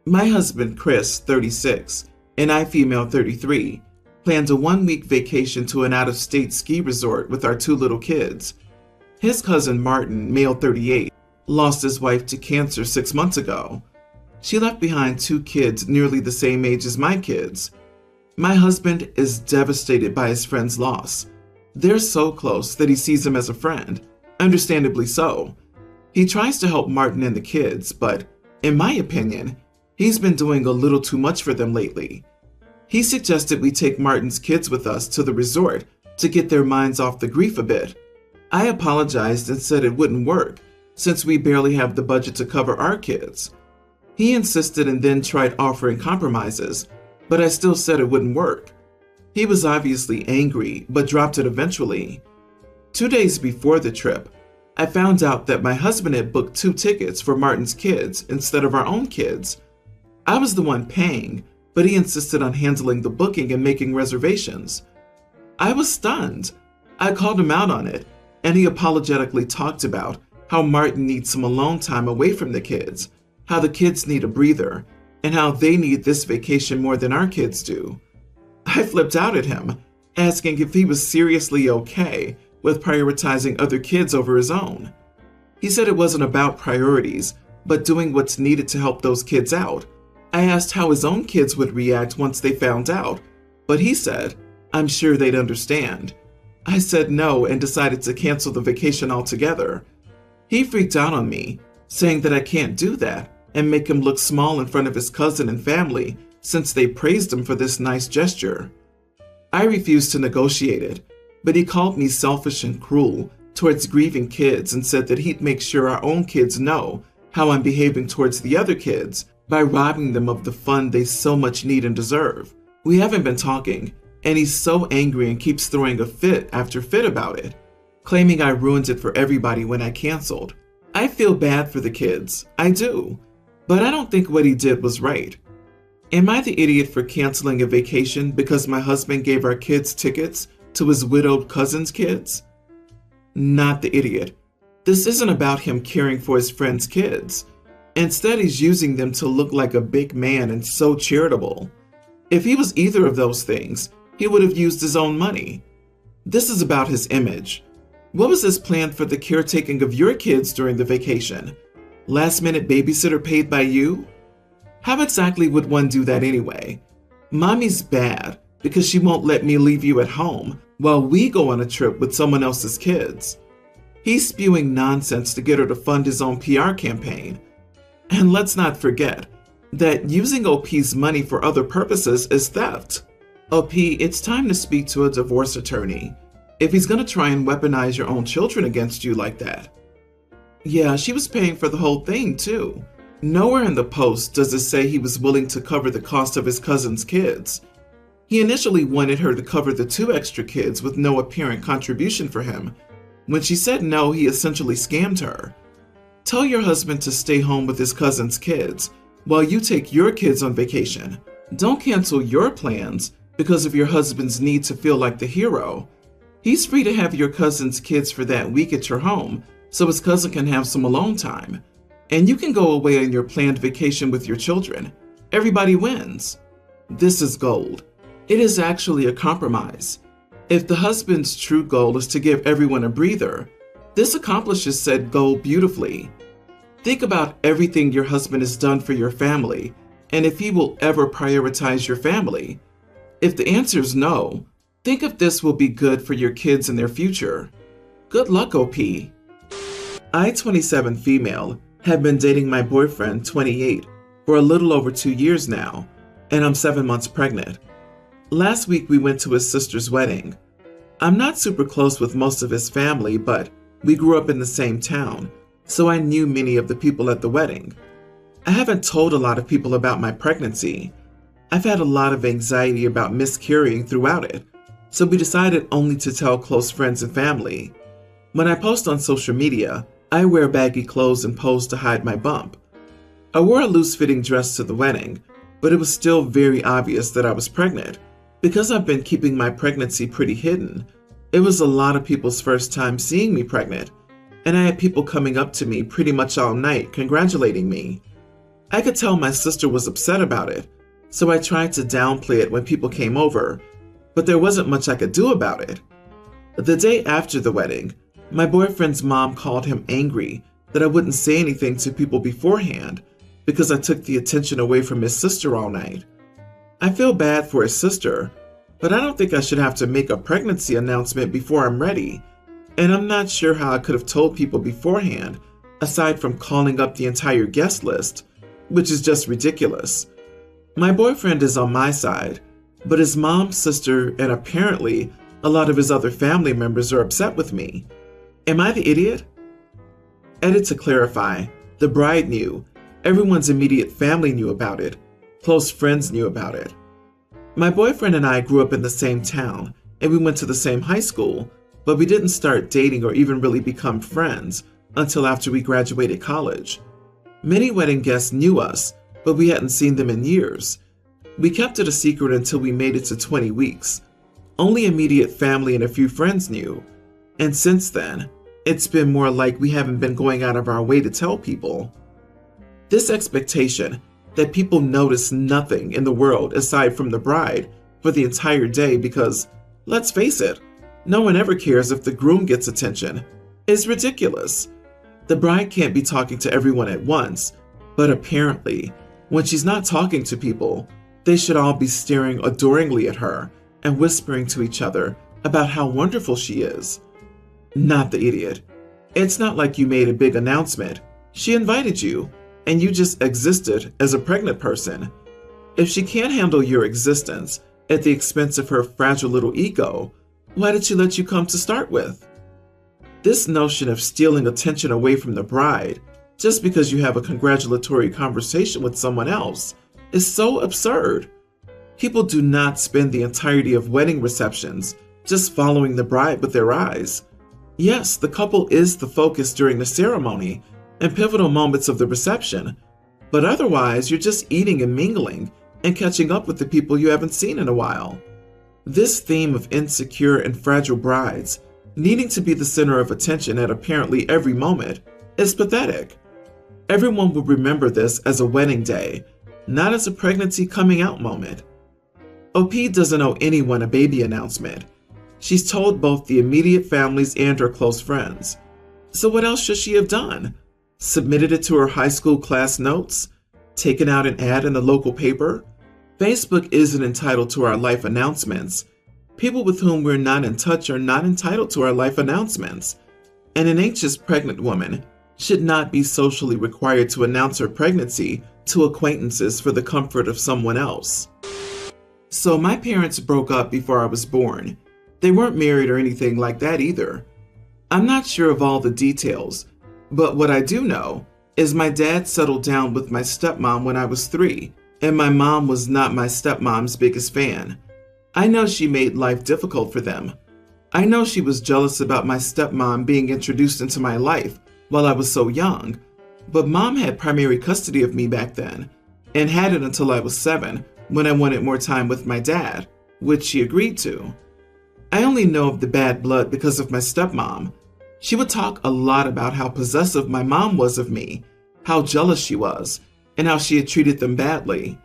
My husband, Chris, 36, and I, female 33, planned a one-week vacation to an out-of-state ski resort with our two little kids. His cousin, Martin, male 38, lost his wife to cancer 6 months ago. She left behind two kids nearly the same age as my kids. My husband is devastated by his friend's loss. They're so close that he sees him as a friend, understandably so. He tries to help Martin and the kids, but, in my opinion, he's been doing a little too much for them lately. He suggested we take Martin's kids with us to the resort to get their minds off the grief a bit. I apologized and said it wouldn't work, since we barely have the budget to cover our kids. He insisted and then tried offering compromises, but I still said it wouldn't work. He was obviously angry, but dropped it eventually. 2 days before the trip, I found out that my husband had booked 2 tickets for Martin's kids instead of our own kids. I was the one paying, but he insisted on handling the booking and making reservations. I was stunned. I called him out on it, and he apologetically talked about how Martin needs some alone time away from the kids, how the kids need a breather, and how they need this vacation more than our kids do. I flipped out at him, asking if he was seriously okay with prioritizing other kids over his own. He said it wasn't about priorities, but doing what's needed to help those kids out. I asked how his own kids would react once they found out, but he said, "I'm sure they'd understand." I said no and decided to cancel the vacation altogether. He freaked out on me, saying that I can't do that and make him look small in front of his cousin and family since they praised him for this nice gesture. I refused to negotiate it, but he called me selfish and cruel towards grieving kids and said that he'd make sure our own kids know how I'm behaving towards the other kids by robbing them of the fun they so much need and deserve. We haven't been talking, and he's so angry and keeps throwing a fit after fit about it, claiming I ruined it for everybody when I canceled. I feel bad for the kids, I do, but I don't think what he did was right. Am I the idiot for canceling a vacation because my husband gave our kids tickets to his widowed cousin's kids? Not the idiot. This isn't about him caring for his friend's kids. Instead, he's using them to look like a big man and so charitable. If he was either of those things, he would have used his own money. This is about his image. What was his plan for the caretaking of your kids during the vacation? Last-minute babysitter paid by you? How exactly would one do that anyway? Mommy's bad because she won't let me leave you at home while we go on a trip with someone else's kids. He's spewing nonsense to get her to fund his own PR campaign. And let's not forget that using OP's money for other purposes is theft. OP, it's time to speak to a divorce attorney if he's going to try and weaponize your own children against you like that. Yeah, she was paying for the whole thing too. Nowhere in the post does it say he was willing to cover the cost of his cousin's kids. He initially wanted her to cover the 2 extra kids with no apparent contribution for him. When she said no, he essentially scammed her. Tell your husband to stay home with his cousin's kids while you take your kids on vacation. Don't cancel your plans because of your husband's need to feel like the hero. He's free to have your cousin's kids for that week at your home so his cousin can have some alone time. And you can go away on your planned vacation with your children. Everybody wins. This is gold. It is actually a compromise. If the husband's true goal is to give everyone a breather, this accomplishes said goal beautifully. Think about everything your husband has done for your family, and if he will ever prioritize your family. If the answer is no, think if this will be good for your kids and their future. Good luck, OP. I, 27 female, have been dating my boyfriend, 28, for a little over 2 years now, and I'm 7 months pregnant. Last week we went to his sister's wedding. I'm not super close with most of his family, but we grew up in the same town, so I knew many of the people at the wedding. I haven't told a lot of people about my pregnancy. I've had a lot of anxiety about miscarrying throughout it, so we decided only to tell close friends and family. When I post on social media, I wear baggy clothes and pose to hide my bump. I wore a loose-fitting dress to the wedding, but it was still very obvious that I was pregnant. Because I've been keeping my pregnancy pretty hidden, it was a lot of people's first time seeing me pregnant, and I had people coming up to me pretty much all night congratulating me. I could tell my sister was upset about it, so I tried to downplay it when people came over, but there wasn't much I could do about it. The day after the wedding, my boyfriend's mom called him angry that I wouldn't say anything to people beforehand because I took the attention away from his sister all night. I feel bad for his sister, but I don't think I should have to make a pregnancy announcement before I'm ready, and I'm not sure how I could have told people beforehand, aside from calling up the entire guest list, which is just ridiculous. My boyfriend is on my side, but his mom, sister, and apparently a lot of his other family members are upset with me. Am I the idiot? Edit to clarify, the bride knew, everyone's immediate family knew about it, close friends knew about it. My boyfriend and I grew up in the same town, and we went to the same high school, but we didn't start dating or even really become friends until after we graduated college. Many wedding guests knew us, but we hadn't seen them in years. We kept it a secret until we made it to 20 weeks. Only immediate family and a few friends knew, and since then, it's been more like we haven't been going out of our way to tell people. This expectation that people notice nothing in the world aside from the bride for the entire day because, let's face it, no one ever cares if the groom gets attention, is ridiculous. The bride can't be talking to everyone at once, but apparently, when she's not talking to people, they should all be staring adoringly at her and whispering to each other about how wonderful she is. Not the idiot. It's not like you made a big announcement. She invited you, and you just existed as a pregnant person. If she can't handle your existence at the expense of her fragile little ego, why did she let you come to start with? This notion of stealing attention away from the bride just because you have a congratulatory conversation with someone else is so absurd. People do not spend the entirety of wedding receptions just following the bride with their eyes. Yes, the couple is the focus during the ceremony and pivotal moments of the reception, but otherwise you're just eating and mingling and catching up with the people you haven't seen in a while. This theme of insecure and fragile brides needing to be the center of attention at apparently every moment is pathetic. Everyone will remember this as a wedding day, not as a pregnancy coming out moment. OP doesn't owe anyone a baby announcement. She's told both the immediate families and her close friends. So what else should she have done? Submitted it to her high school class notes? Taken out an ad in the local paper? Facebook isn't entitled to our life announcements. People with whom we're not in touch are not entitled to our life announcements. And an anxious pregnant woman should not be socially required to announce her pregnancy to acquaintances for the comfort of someone else. So my parents broke up before I was born. They weren't married or anything like that either. I'm not sure of all the details, but what I do know is my dad settled down with my stepmom when I was 3, and my mom was not my stepmom's biggest fan. I know she made life difficult for them. I know she was jealous about my stepmom being introduced into my life while I was so young, but mom had primary custody of me back then, and had it until I was 7 when I wanted more time with my dad, which she agreed to. I only know of the bad blood because of my stepmom. She would talk a lot about how possessive my mom was of me, how jealous she was, and how she had treated them badly.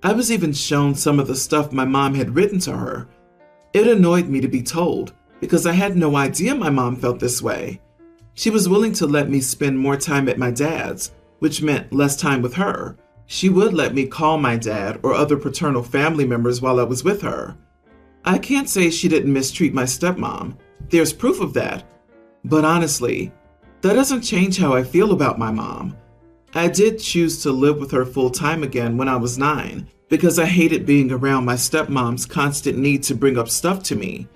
I was even shown some of the stuff my mom had written to her. It annoyed me to be told, because I had no idea my mom felt this way. She was willing to let me spend more time at my dad's, which meant less time with her. She would let me call my dad or other paternal family members while I was with her. I can't say she didn't mistreat my stepmom. There's proof of that. But honestly, that doesn't change how I feel about my mom. I did choose to live with her full time again when I was 9 because I hated being around my stepmom's constant need to bring up stuff to me.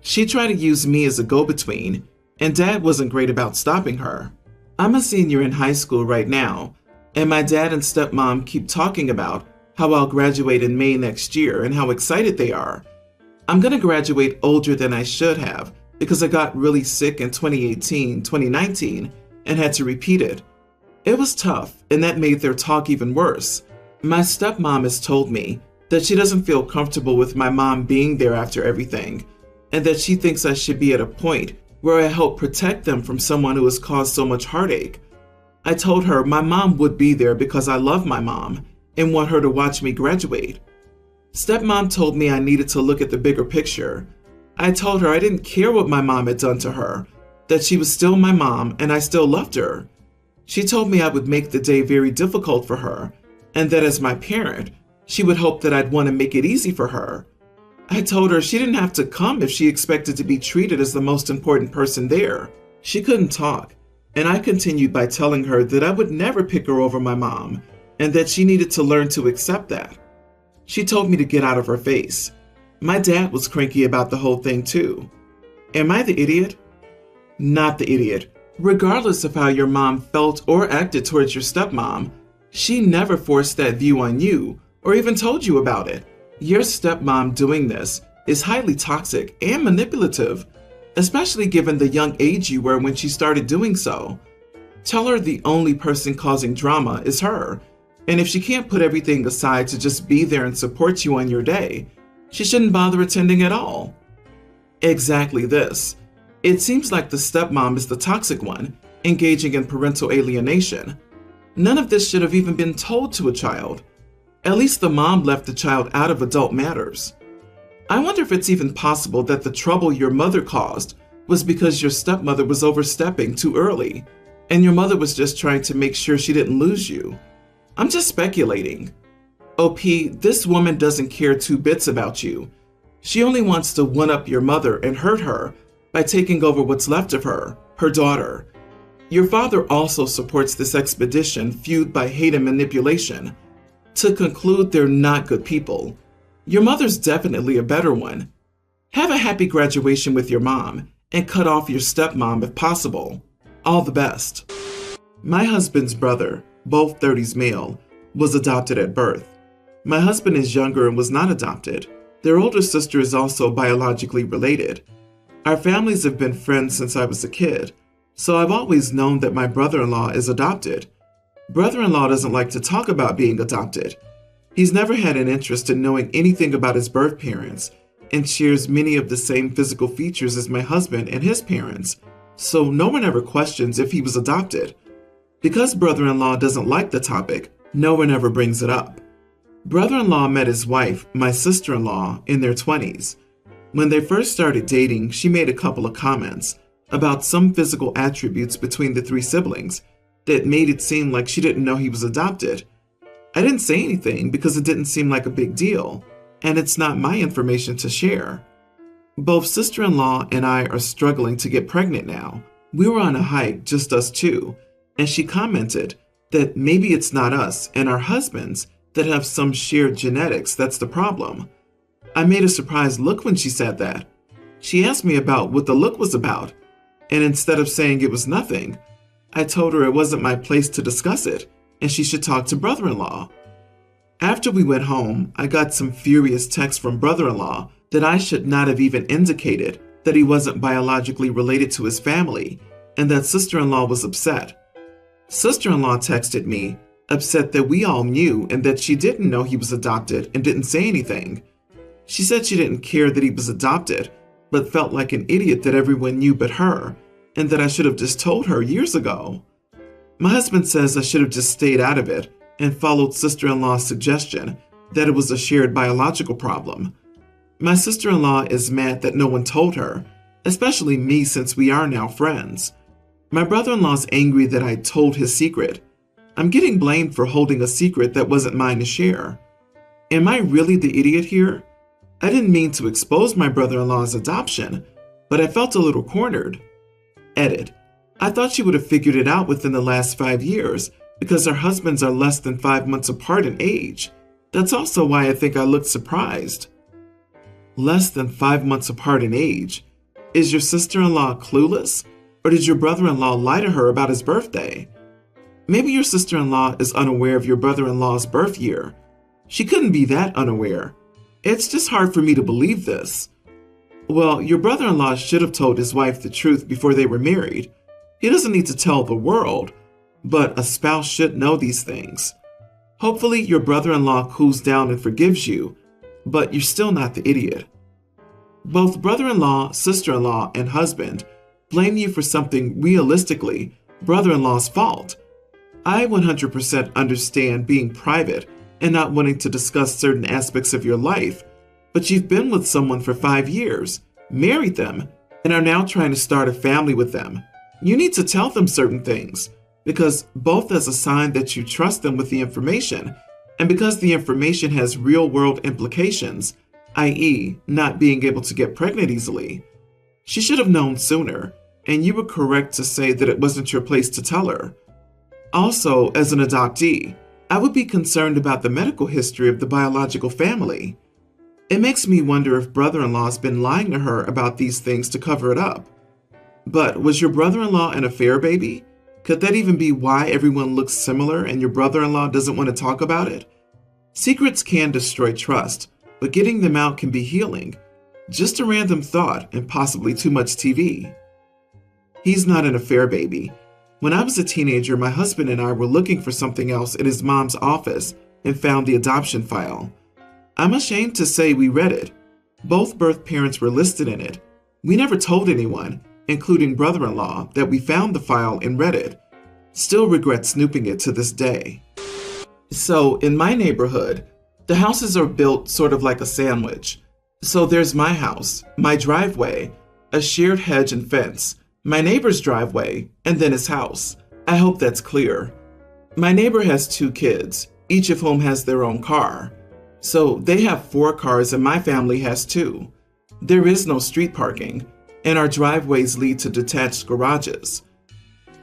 She tried to use me as a go-between, and Dad wasn't great about stopping her. I'm a senior in high school right now, and my dad and stepmom keep talking about how I'll graduate in May next year and how excited they are. I'm gonna graduate older than I should have because I got really sick in 2018, 2019, and had to repeat it. It was tough, and that made their talk even worse. My stepmom has told me that she doesn't feel comfortable with my mom being there after everything, and that she thinks I should be at a point where I help protect them from someone who has caused so much heartache. I told her my mom would be there because I love my mom and want her to watch me graduate. Stepmom told me I needed to look at the bigger picture. I told her I didn't care what my mom had done to her, that she was still my mom and I still loved her. She told me I would make the day very difficult for her, and that as my parent, she would hope that I'd want to make it easy for her. I told her she didn't have to come if she expected to be treated as the most important person there. She couldn't talk, and I continued by telling her that I would never pick her over my mom, and that she needed to learn to accept that. She told me to get out of her face. My dad was cranky about the whole thing too. Am I the idiot? Not the idiot. Regardless of how your mom felt or acted towards your stepmom, she never forced that view on you or even told you about it. Your stepmom doing this is highly toxic and manipulative, especially given the young age you were when she started doing so. Tell her the only person causing drama is her, and if she can't put everything aside to just be there and support you on your day, she shouldn't bother attending at all. Exactly this. It seems like the stepmom is the toxic one, engaging in parental alienation. None of this should have even been told to a child. At least the mom left the child out of adult matters. I wonder if it's even possible that the trouble your mother caused was because your stepmother was overstepping too early, and your mother was just trying to make sure she didn't lose you. I'm just speculating. OP, this woman doesn't care two bits about you. She only wants to one-up your mother and hurt her by taking over what's left of her, her daughter. Your father also supports this expedition fueled by hate and manipulation. To conclude, they're not good people. Your mother's definitely a better one. Have a happy graduation with your mom and cut off your stepmom if possible. All the best. My husband's brother, both 30s male, was adopted at birth. My husband is younger and was not adopted. Their older sister is also biologically related. Our families have been friends since I was a kid, so I've always known that my brother-in-law is adopted. Brother-in-law doesn't like to talk about being adopted. He's never had an interest in knowing anything about his birth parents and shares many of the same physical features as my husband and his parents, so no one ever questions if he was adopted. Because brother-in-law doesn't like the topic, no one ever brings it up. Brother-in-law met his wife, my sister-in-law, in their 20s. When they first started dating, she made a couple of comments about some physical attributes between the three siblings that made it seem like she didn't know he was adopted. I didn't say anything because it didn't seem like a big deal, and it's not my information to share. Both sister-in-law and I are struggling to get pregnant now. We were on a hike, just us two, and she commented that maybe it's not us and our husbands that have some shared genetics that's the problem. I made a surprised look when she said that. She asked me about what the look was about, and instead of saying it was nothing, I told her it wasn't my place to discuss it, and she should talk to brother-in-law. After we went home, I got some furious texts from brother-in-law that I should not have even indicated that he wasn't biologically related to his family, and that sister-in-law was upset. Sister-in-law texted me, upset that we all knew and that she didn't know he was adopted and didn't say anything. She said she didn't care that he was adopted, but felt like an idiot that everyone knew but her, and that I should have just told her years ago. My husband says I should have just stayed out of it and followed sister-in-law's suggestion that it was a shared biological problem. My sister-in-law is mad that no one told her, especially me since we are now friends. My brother-in-law's angry that I told his secret. I'm getting blamed for holding a secret that wasn't mine to share. Am I really the idiot here? I didn't mean to expose my brother-in-law's adoption, but I felt a little cornered. Edit. I thought she would have figured it out within the last 5 years because our husbands are less than 5 months apart in age. That's also why I think I looked surprised. Less than 5 months apart in age? Is your sister-in-law clueless? Or did your brother-in-law lie to her about his birthday? Maybe your sister-in-law is unaware of your brother-in-law's birth year. She couldn't be that unaware. It's just hard for me to believe this. Well, your brother-in-law should have told his wife the truth before they were married. He doesn't need to tell the world, but a spouse should know these things. Hopefully your brother-in-law cools down and forgives you, but you're still not the idiot. Both brother-in-law, sister-in-law, and husband blame you for something realistically brother-in-law's fault. I 100% understand being private and not wanting to discuss certain aspects of your life, but you've been with someone for 5 years, married them, and are now trying to start a family with them. You need to tell them certain things, because both as a sign that you trust them with the information, and because the information has real-world implications, i.e., not being able to get pregnant easily. She should have known sooner, and you were correct to say that it wasn't your place to tell her. Also, as an adoptee, I would be concerned about the medical history of the biological family. It makes me wonder if brother-in-law's been lying to her about these things to cover it up. But was your brother-in-law an affair baby? Could that even be why everyone looks similar and your brother-in-law doesn't want to talk about it? Secrets can destroy trust, but getting them out can be healing. Just a random thought and possibly too much TV. He's not an affair baby. When I was a teenager, my husband and I were looking for something else in his mom's office and found the adoption file. I'm ashamed to say we read it. Both birth parents were listed in it. We never told anyone, including brother-in-law, that we found the file and read it. Still regret snooping it to this day. So, in my neighborhood, the houses are built sort of like a sandwich. So there's my house, my driveway, a shared hedge and fence, my neighbor's driveway, and then his house. I hope that's clear. My neighbor has 2 kids, each of whom has their own car. So they have 4 cars and my family has 2. There is no street parking, and our driveways lead to detached garages.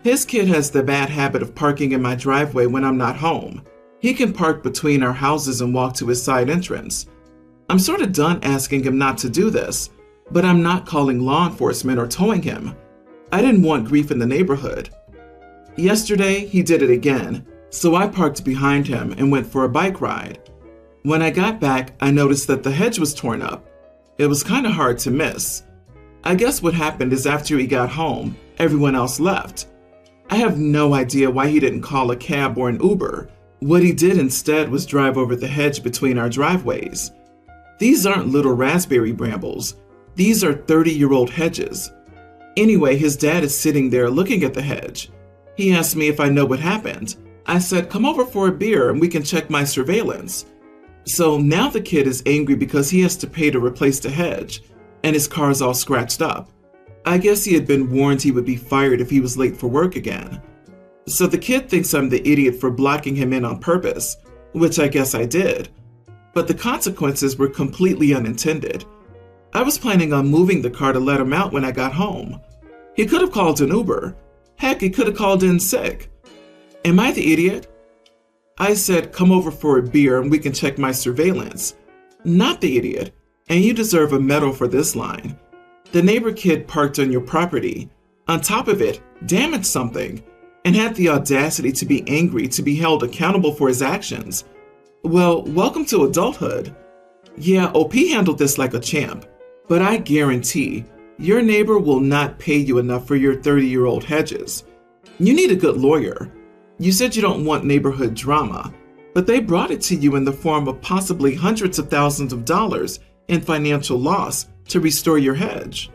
His kid has the bad habit of parking in my driveway when I'm not home. He can park between our houses and walk to his side entrance. I'm sort of done asking him not to do this, but I'm not calling law enforcement or towing him. I didn't want grief in the neighborhood. Yesterday, he did it again, so I parked behind him and went for a bike ride. When I got back, I noticed that the hedge was torn up. It was kind of hard to miss. I guess what happened is after he got home, everyone else left. I have no idea why he didn't call a cab or an Uber. What he did instead was drive over the hedge between our driveways. These aren't little raspberry brambles. These are 30-year-old hedges. Anyway, his dad is sitting there looking at the hedge. He asked me if I know what happened. I said, come over for a beer and we can check my surveillance. So now the kid is angry because he has to pay to replace the hedge, and his car's all scratched up. I guess he had been warned he would be fired if he was late for work again. So the kid thinks I'm the idiot for blocking him in on purpose, which I guess I did. But the consequences were completely unintended. I was planning on moving the car to let him out when I got home. He could have called an Uber. Heck, he could have called in sick. Am I the idiot? I said, come over for a beer and we can check my surveillance. Not the idiot, and you deserve a medal for this line. The neighbor kid parked on your property. On top of it, damaged something, and had the audacity to be angry to be held accountable for his actions. Well, welcome to adulthood. Yeah, OP handled this like a champ, but I guarantee your neighbor will not pay you enough for your 30-year-old hedges. You need a good lawyer. You said you don't want neighborhood drama, but they brought it to you in the form of possibly hundreds of thousands of dollars in financial loss to restore your hedge.